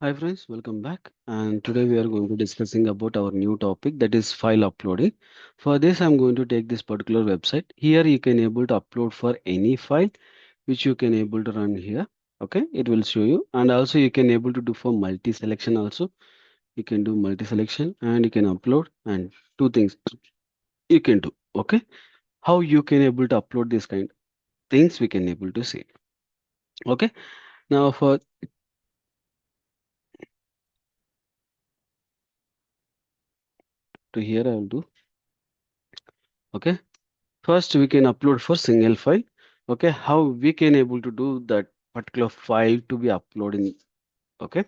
Hi friends, welcome back. And today we are going to discussing about our new topic, that is file uploading. For this, I'm going to take this particular website. Here you can able to upload for any file which you can able to run here. Okay, it will show you, and also you can able to do for multi-selection also. You can do multi-selection and you can upload, and two things you can do. Okay, how you can able to upload this kind things we can able to see. Okay, now for to here I will do. Okay. First, we can upload for single file. Okay, how we can able to do that particular file to be uploading. Okay,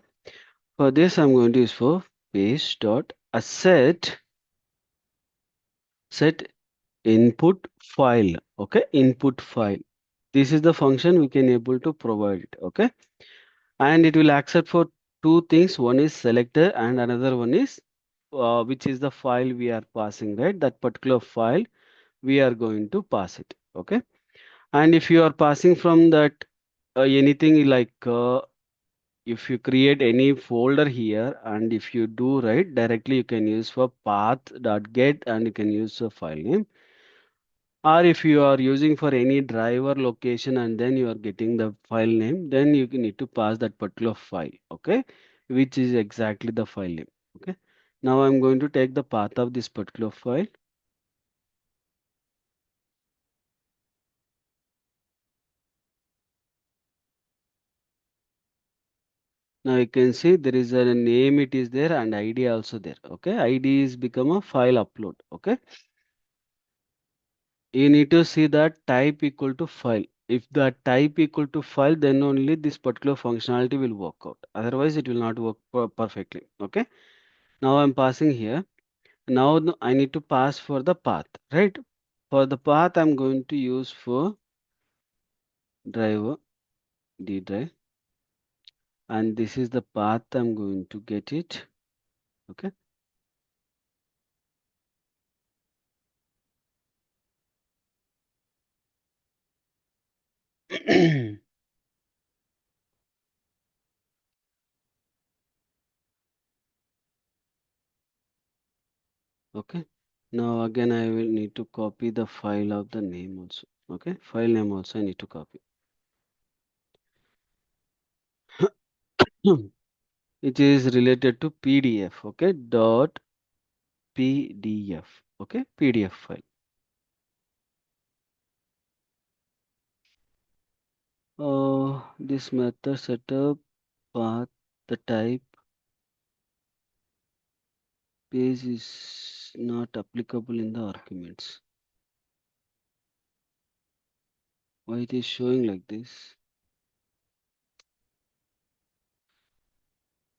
for this I'm going to use for paste dot asset set input file. Okay, input file. This is the function we can able to provide it. Okay, and it will accept for two things. One is selector and another one is which is the file we are passing. Right, that particular file we are going to pass it. Okay. And if you are passing from that anything like if you create any folder here and if you do right directly you can use for path.get and you can use a file name, or if you are using for any driver location and then you are getting the file name, then you need to pass that particular file. Okay, which is exactly the file name. Okay, now I'm going to take the path of this particular file. Now you can see there is a name, it is there, and ID also there. Okay, ID is become a file upload. Okay, you need to see that type equal to file. If the type equal to file, then only this particular functionality will work out. Otherwise, it will not work perfectly. Okay, now I'm passing here. Now I need to pass for the path, right? For the path, I'm going to use for driver d drive, and this is the path I'm going to get it. Okay. Okay. Now again I will need to copy the file of the name also. Okay. File name also I need to copy. It is related to PDF. Okay. Dot PDF. Okay. PDF file. This method setup path, the type page is not applicable in the arguments. Why it is showing like this?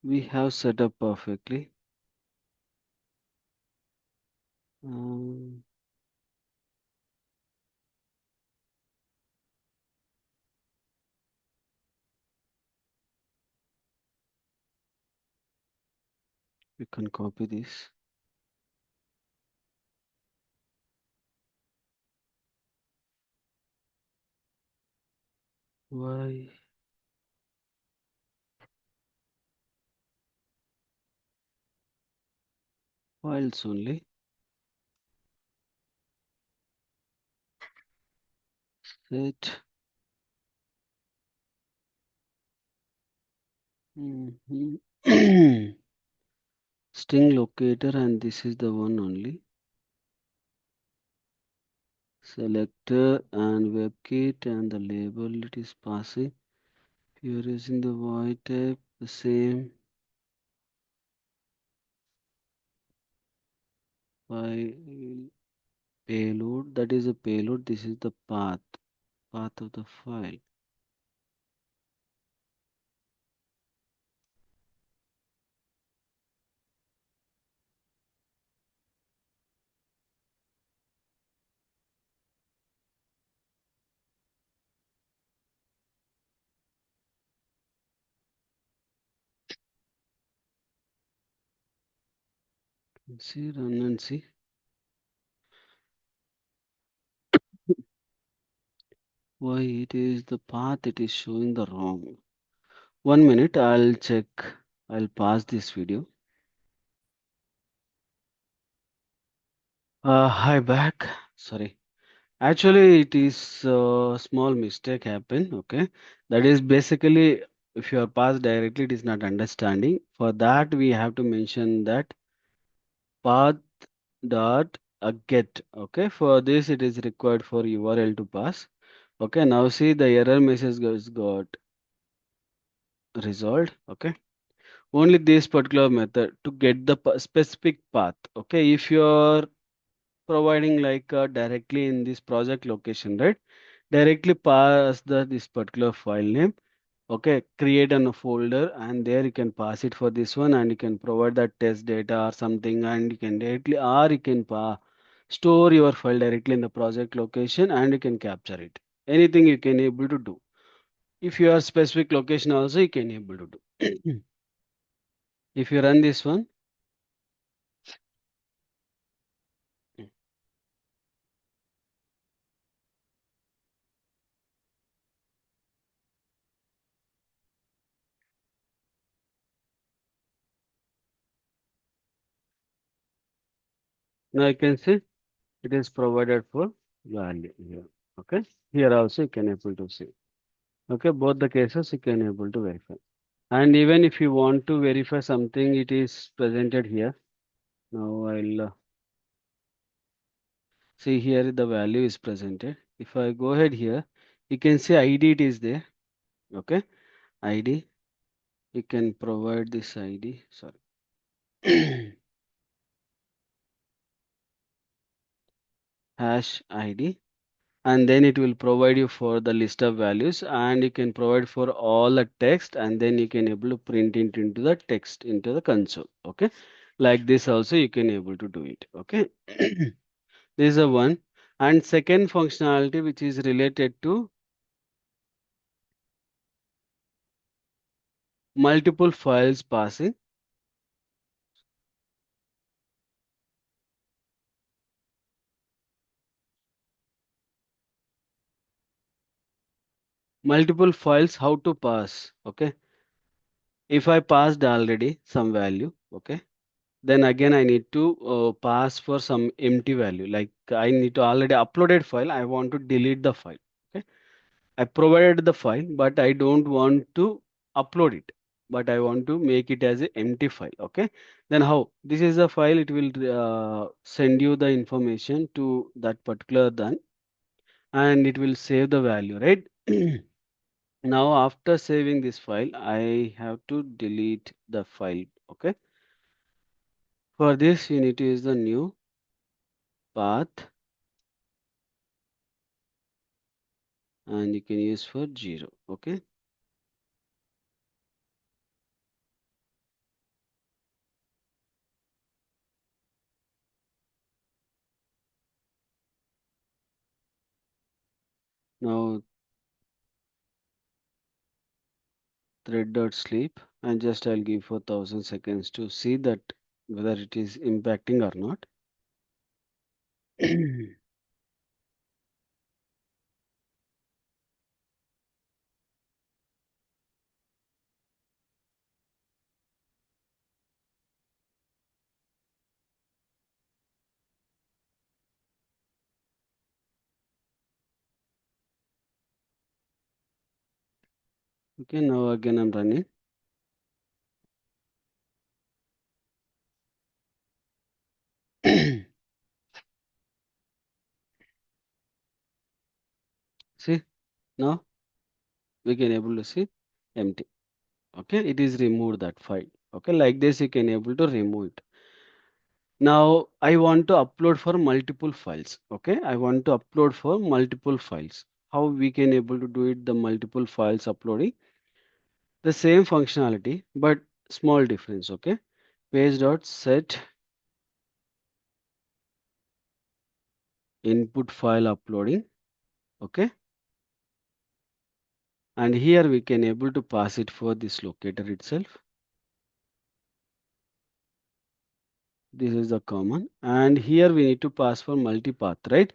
We have set up perfectly. Um, we can copy this. Why files only? Set. Mhm. String locator, and this is the one only. Selector and WebKit and the label it is passing. Here is in the void type, the same file payload. That is a payload. This is the path of the file. See, run and see. Why it is the path it is showing the wrong. 1 minute, I'll check. I'll pause this video. Hi back. Sorry. Actually, it is a small mistake happen. Okay. That is basically if you are passed directly, it is not understanding. For that, we have to mention that path dot get. Okay. For this, it is required for URL to pass. Okay. Now see the error message got resolved. Okay. Only this particular method to get the specific path. Okay. If you are providing like directly in this project location, right? Directly pass this particular file name. Okay, create a folder and there you can pass it for this one and you can provide that test data or something and you can directly or you can store your file directly in the project location and you can capture it. Anything you can able to do. If you are specific location also you can able to do. If you run this one, now you can see it is provided for value here. Okay, here also you can able to see. Okay, both the cases you can able to verify. And even if you want to verify something, it is presented here. Now I'll see here the value is presented. If I go ahead here, you can see ID it is there. Okay, ID. You can provide this ID. Sorry. Hash ID. And then it will provide you for the list of values and you can provide for all the text and then you can able to print it into the text into the console. Okay, like this also you can able to do it. Okay. This is a one. And second functionality which is related to multiple files passing. Multiple files, how to pass. Okay. If I passed already some value, okay, then again I need to pass for some empty value. Like I need to already uploaded file. I want to delete the file. Okay. I provided the file, but I don't want to upload it, but I want to make it as an empty file. Okay. Then how? This is a file. It will send you the information to that particular done, and it will save the value, right? Now, after saving this file, I have to delete the file. Okay. For this, you need to use the new path, and you can use for 0. Okay. Now thread.sleep and just I'll give for 1000 seconds to see that whether it is impacting or not. Okay, now again I'm running. See, now we can able to see empty. Okay, it is removed that file. Okay, like this you can able to remove it. Now I want to upload for multiple files. Okay, I want to upload for multiple files. How we can able to do it? The multiple files uploading the same functionality, but small difference. Okay, page dot set input file uploading. Okay, and here we can able to pass it for this locator itself. This is the common, and here we need to pass for multipath, right?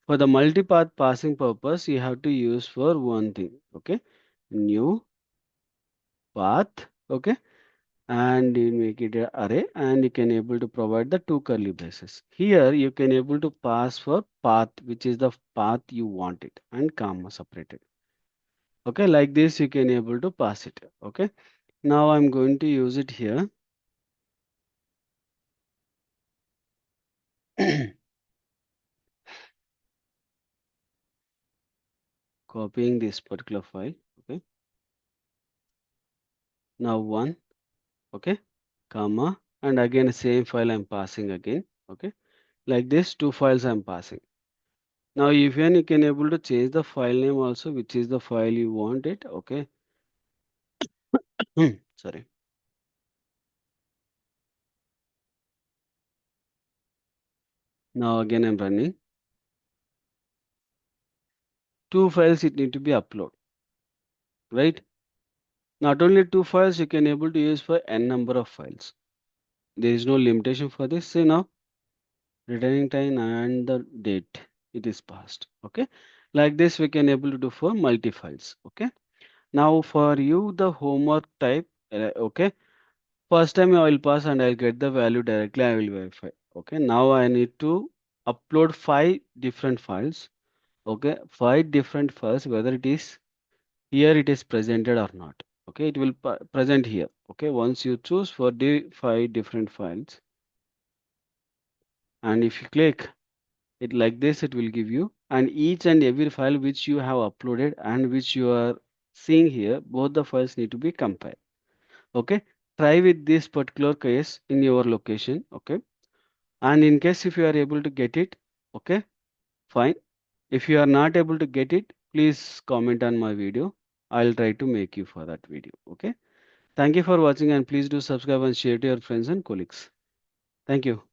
For the multipath passing purpose, you have to use for one thing. Okay, new path. Okay, and you make it a array, and you can able to provide the two curly braces. Here you can able to pass for path, which is the path you want it, and comma separated. Okay, like this you can able to pass it. Okay, now I'm going to use it here. Copying this particular file. Okay, now one. Okay, comma, and again same file I'm passing again. Okay, like this two files I'm passing. Now even you can able to change the file name also, which is the file you want it. Okay. Sorry. Now again I'm running. Two files it need to be upload, right? Not only two files you can able to use for n number of files. There is no limitation for this. Say now returning time and the date it is passed. Okay. Like this we can able to do for multi files. Okay. Now for you the homework type. Okay. First time I will pass and I'll get the value directly. I will verify. Okay. Now I need to upload five different files. Okay. Five different files, whether it is here it is presented or not. Okay. It will present here. Okay. Once you choose for the five different files, and if you click it like this, it will give you, and each and every file which you have uploaded and which you are seeing here, both the files need to be compared. Okay. Try with this particular case in your location. Okay. And in case if you are able to get it, okay, fine. If you are not able to get it, please comment on my video. I'll try to make you for that video. Okay. Thank you for watching, and please do subscribe and share to your friends and colleagues. Thank you.